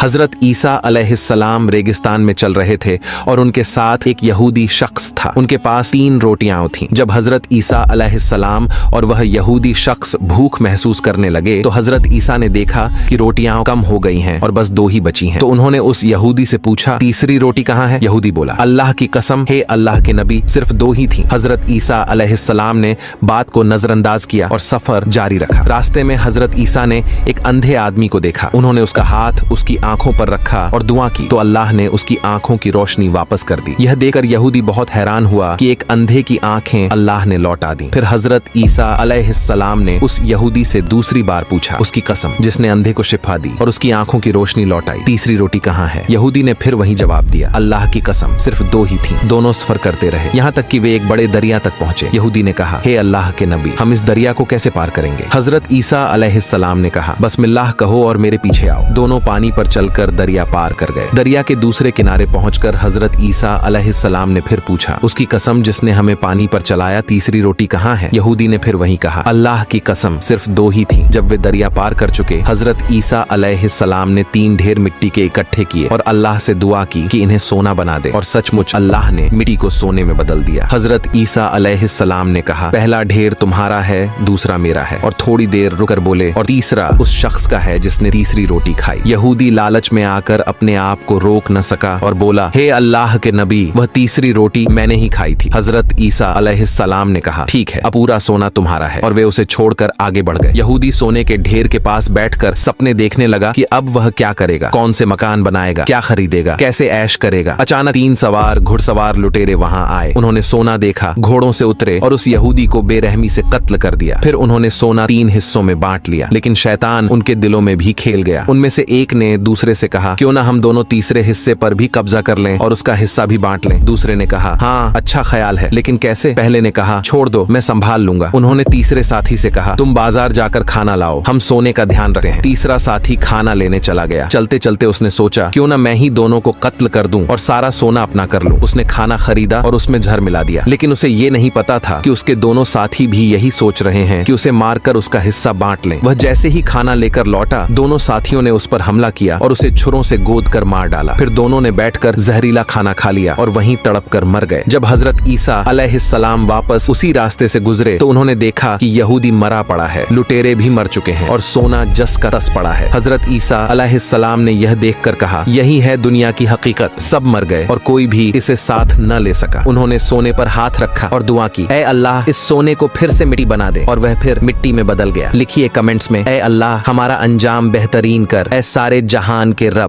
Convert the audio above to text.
हजरत ईसा अलैहिस्सलाम रेगिस्तान में चल रहे थे और उनके साथ एक यहूदी शख्स था। उनके पास 3 रोटियां थीं। जब हजरत ईसा अलैहिस्सलाम और वह यहूदी शख्स भूख महसूस करने लगे तो हजरत ईसा ने देखा कि रोटियां कम हो गई हैं और बस 2 ही बची हैं। तो उन्होंने उस यहूदी से पूछा, तीसरी रोटी कहाँ है? यहूदी बोला, अल्लाह की कसम, हे अल्लाह के नबी, सिर्फ 2 ही थी। हजरत ईसा अलैहिस्सलाम ने बात को नजरअंदाज किया और सफर जारी रखा। रास्ते में हजरत ईसा ने एक अंधे आदमी को देखा। उन्होंने उसका हाथ उसकी आंखों पर रखा और दुआ की तो अल्लाह ने उसकी आंखों की रोशनी वापस कर दी। यह देखकर यहूदी बहुत हैरान हुआ कि एक अंधे की आंखें अल्लाह ने लौटा दी। फिर हजरत ईसा अलैहिस्सलाम ने उस यहूदी से दूसरी बार पूछा, उसकी कसम, जिसने अंधे को शिफा दी और उसकी आंखों की रोशनी लौटाई, तीसरी रोटी कहाँ है? यहूदी ने फिर वही जवाब दिया, अल्लाह की कसम, सिर्फ 2 ही थी। दोनों सफर करते रहे, यहाँ तक कि वे एक बड़े दरिया तक पहुंचे। यहूदी ने कहा, हे अल्लाह के नबी, हम इस दरिया को कैसे पार करेंगे? हजरत ईसा अलैहिस्सलाम ने कहा, बस्मिल्लाह कहो और मेरे पीछे आओ। दोनों पानी पर चलकर दरिया पार कर गए। दरिया के दूसरे किनारे पहुंचकर हजरत ईसा अलैहिस्सलाम ने फिर पूछा, उसकी कसम, जिसने हमें पानी पर चलाया, तीसरी रोटी कहाँ है? यहूदी ने फिर वही कहा, अल्लाह की कसम, सिर्फ 2 ही थी। जब वे दरिया पार कर चुके, हजरत ईसा अलैहिस्सलाम ने 3 ढेर मिट्टी के इकट्ठे किए और अल्लाह से दुआ की कि इन्हें सोना बना दे, और सचमुच अल्लाह ने मिट्टी को सोने में बदल दिया। हजरत ईसा अलैहिस्सलाम ने कहा, पहला ढेर तुम्हारा है, दूसरा मेरा है। और थोड़ी देर रुकर बोले, और तीसरा उस शख्स का है जिसने तीसरी रोटी खाई। यहूदी लालच में आकर अपने आप को रोक न सका और बोला, हे अल्लाह के नबी, वह तीसरी रोटी मैंने ही खाई थी। हजरत ईसा अलैहिस्सलाम ने कहा, ठीक है, अब पूरा सोना तुम्हारा है, और वे उसे छोड़कर आगे बढ़ गए। यहूदी सोने के ढेर के पास बैठकर सपने देखने लगा कि अब वह क्या करेगा, कौन से मकान बनाएगा, क्या खरीदेगा, कैसे ऐश करेगा। अचानक 3 सवार घुड़सवार लुटेरे वहां आए। उन्होंने सोना देखा, घोड़ों से उतरे और उस यहूदी को बेरहमी से कत्ल कर दिया। फिर उन्होंने सोना 3 हिस्सों में बांट लिया, लेकिन शैतान उनके दिलों में भी खेल गया। उनमें से एक ने दूसरे से कहा, क्यों ना हम दोनों तीसरे हिस्से पर भी कब्जा कर लें और उसका हिस्सा भी बांट लें। दूसरे ने कहा, हाँ, अच्छा ख्याल है, लेकिन कैसे? पहले ने कहा, छोड़ दो, मैं संभाल लूंगा। उन्होंने तीसरे साथी से कहा, तुम बाजार जाकर खाना लाओ, हम सोने का ध्यान रखते हैं। तीसरा साथी खाना लेने चला गया। चलते चलते उसने सोचा, क्यों ना मैं ही दोनों को कत्ल कर दूं और सारा सोना अपना कर लूं। उसने खाना खरीदा और उसमें जहर मिला दिया, लेकिन उसे ये नहीं पता था कि उसके दोनों साथी भी यही सोच रहे हैं कि उसे मारकर उसका हिस्सा बांट लें। वह जैसे ही खाना लेकर लौटा, दोनों साथियों ने उस पर हमला किया और उसे छुरों से गोद कर मार डाला। फिर दोनों ने बैठकर जहरीला खाना खा लिया और वहीं तड़प कर मर गए। जब हजरत ईसा अलैहिस्सलाम वापस उसी रास्ते से गुजरे तो उन्होंने देखा कि यहूदी मरा पड़ा है, लुटेरे भी मर चुके हैं और सोना जस का तस पड़ा है। हजरत ईसा अलैहिस्सलाम ने यह देखकर कहा, यही है दुनिया की हकीकत, सब मर गए और कोई भी इसे साथ न ले सका। उन्होंने सोने पर हाथ रखा और दुआ की, ऐ अल्लाह, इस सोने को फिर से मिट्टी बना दे, और वह फिर मिट्टी में बदल गया। लिखिए कमेंट्स में, ऐ अल्लाह, हमारा अंजाम बेहतरीन कर, ऐ सारे जहान के रब।